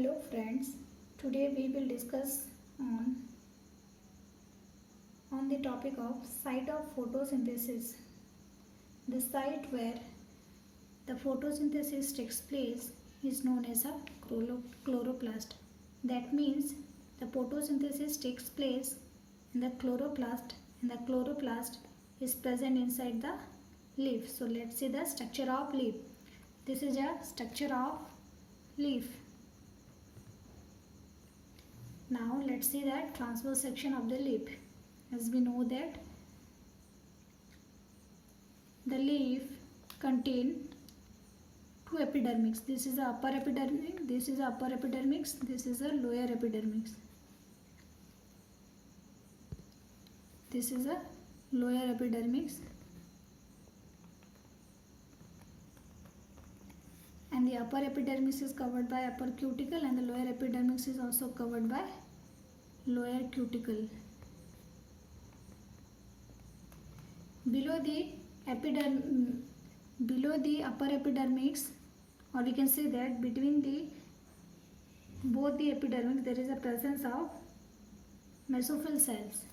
Hello friends, today we will discuss on the topic of site of photosynthesis. The site where the photosynthesis takes place is known as a chloroplast. That means the photosynthesis takes place in the chloroplast and the chloroplast is present inside the leaf. So let's see the structure of leaf. This is a structure of leaf. Now let's see that transverse section of the leaf. As we know that the leaf contain two epidermis. This is the upper epidermis, this is the upper epidermis, this is the lower epidermis. This is a lower epidermis and the upper epidermis is covered by upper cuticle and the lower epidermis is also covered by lower cuticle. Below the upper epidermis, or we can say that between both the epidermis there is a presence of mesophyll cells.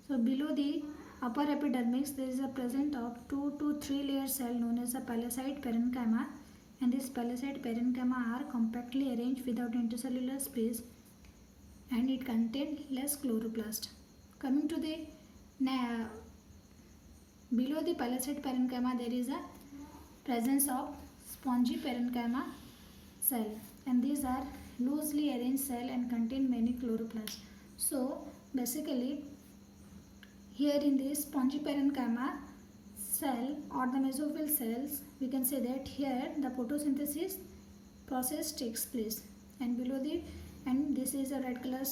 So below the upper epidermis there is a presence of 2 to 3 layer cell known as a palisade parenchyma, and this palisade parenchyma are compactly arranged without intercellular space and it contains less chloroplast. Coming to the below the palisade parenchyma there is a presence of spongy parenchyma cell, and these are loosely arranged cell and contain many chloroplasts. So basically here in this spongy parenchyma cell or the mesophyll cells, we can say that here the photosynthesis process takes place, and below this is a red color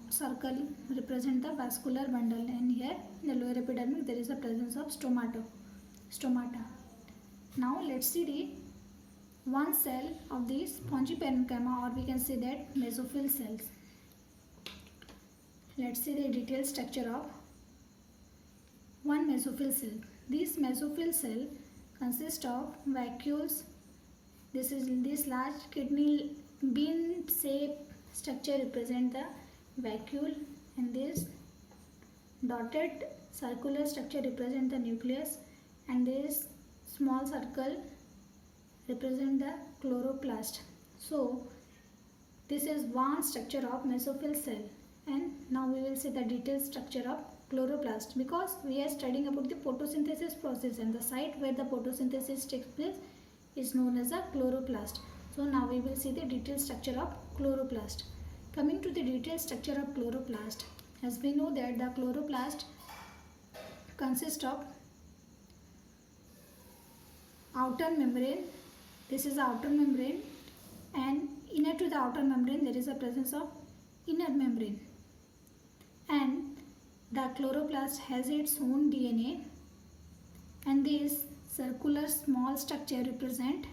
circle represent the vascular bundle, and here in the lower epidermis there is a presence of stomata. Now let's see the one cell of the spongy parenchyma, or we can say that mesophyll cells. Let's see the detailed structure of one mesophyll cell. This mesophyll cell consists of vacuoles. This large kidney bean shaped structure represent the vacuole, and this dotted circular structure represent the nucleus, and this small circle represent the chloroplast. So this is one structure of mesophyll cell, and now we will see the detailed structure of chloroplast, because we are studying about the photosynthesis process and the site where the photosynthesis takes place is known as a chloroplast. So now we will see the detailed structure of chloroplast. Coming to the detailed structure of chloroplast, as we know that the chloroplast consists of outer membrane. This is the outer membrane, and inner to the outer membrane there is a presence of inner membrane, and the chloroplast has its own DNA, and this circular small structure represent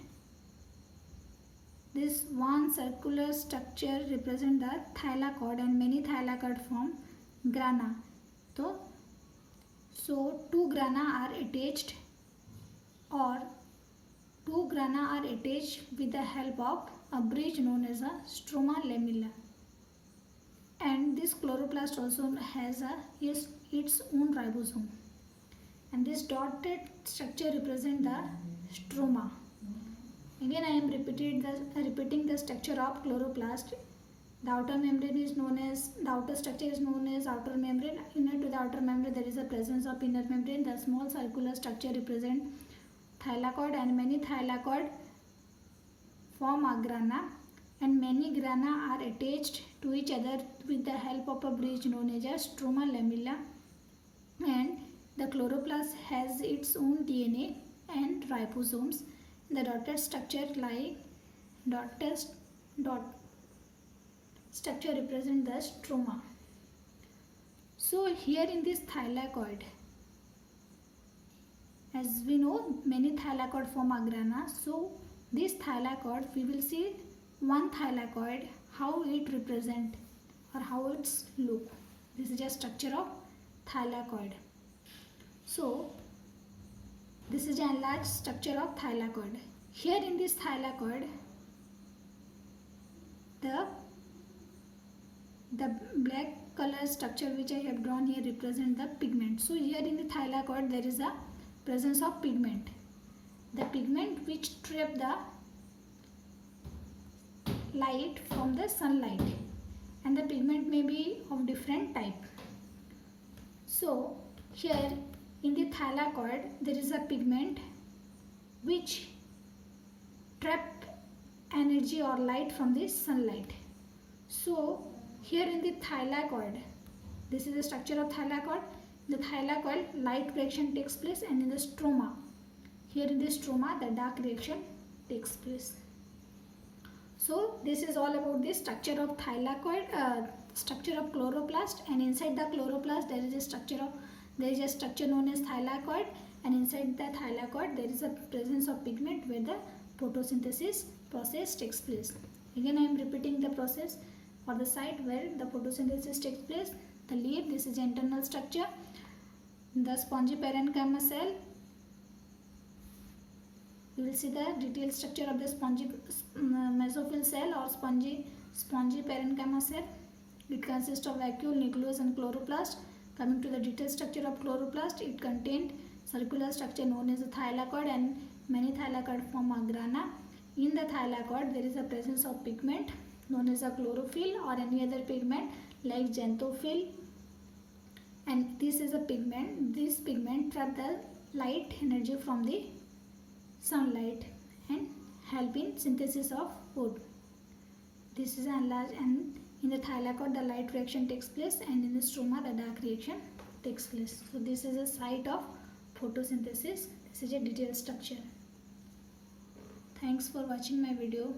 this one circular structure represent the thylakoid, and many thylakoid form grana. So two grana are attached, or two grana are attached with the help of a bridge known as a stroma lamella, and this chloroplast also has its own ribosome, and this dotted structure represent the stroma. Again I am repeating the structure of chloroplast. The outer membrane is known as, the outer structure is known as outer membrane. Inner to the outer membrane there is a presence of inner membrane. The small circular structure represent thylakoid, and many thylakoid form a grana, and many grana are attached to each other with the help of a bridge known as a stroma lamella, and the chloroplast has its own DNA and ribosomes. The dotted structure structure represent the stroma. So here in this thylakoid, as we know many thylakoid form a grana. So this thylakoid, we will see one thylakoid, how it represent or how it's look. This is a structure of thylakoid. So this is an enlarged structure of thylakoid. Here in this thylakoid the black color structure which I have drawn here represent the pigment. So here in the thylakoid there is a presence of pigment. The pigment which trap the light from the sunlight, and the pigment may be of different type. So here in the thylakoid there is a pigment which trap energy or light from the sunlight. So here in the thylakoid, this is the structure of thylakoid. In the thylakoid light reaction takes place, and in the stroma, here in the stroma the dark reaction takes place. So this is all about the structure of thylakoid, structure of chloroplast, and inside the chloroplast there is a structure known as thylakoid, and inside the thylakoid there is a presence of pigment where the photosynthesis process takes place. Again I am repeating the process for the site where the photosynthesis takes place. The leaf, this is internal structure. The spongy parenchyma cell, you will see the detailed structure of the spongy mesophyll cell or spongy parenchyma cell. It consists of vacuole, nucleus and chloroplast. Coming to the detailed structure of chloroplast, it contained circular structure known as the thylakoid, and many thylakoid form a grana. In the thylakoid there is a presence of pigment known as a chlorophyll or any other pigment like xanthophyll, and this is a pigment. This pigment trap the light energy from the sunlight and help in synthesis of food. This is enlarged, and in the thylakoid the light reaction takes place, and in the stroma the dark reaction takes place. So this is a site of photosynthesis. This is a detailed structure. Thanks for watching my video.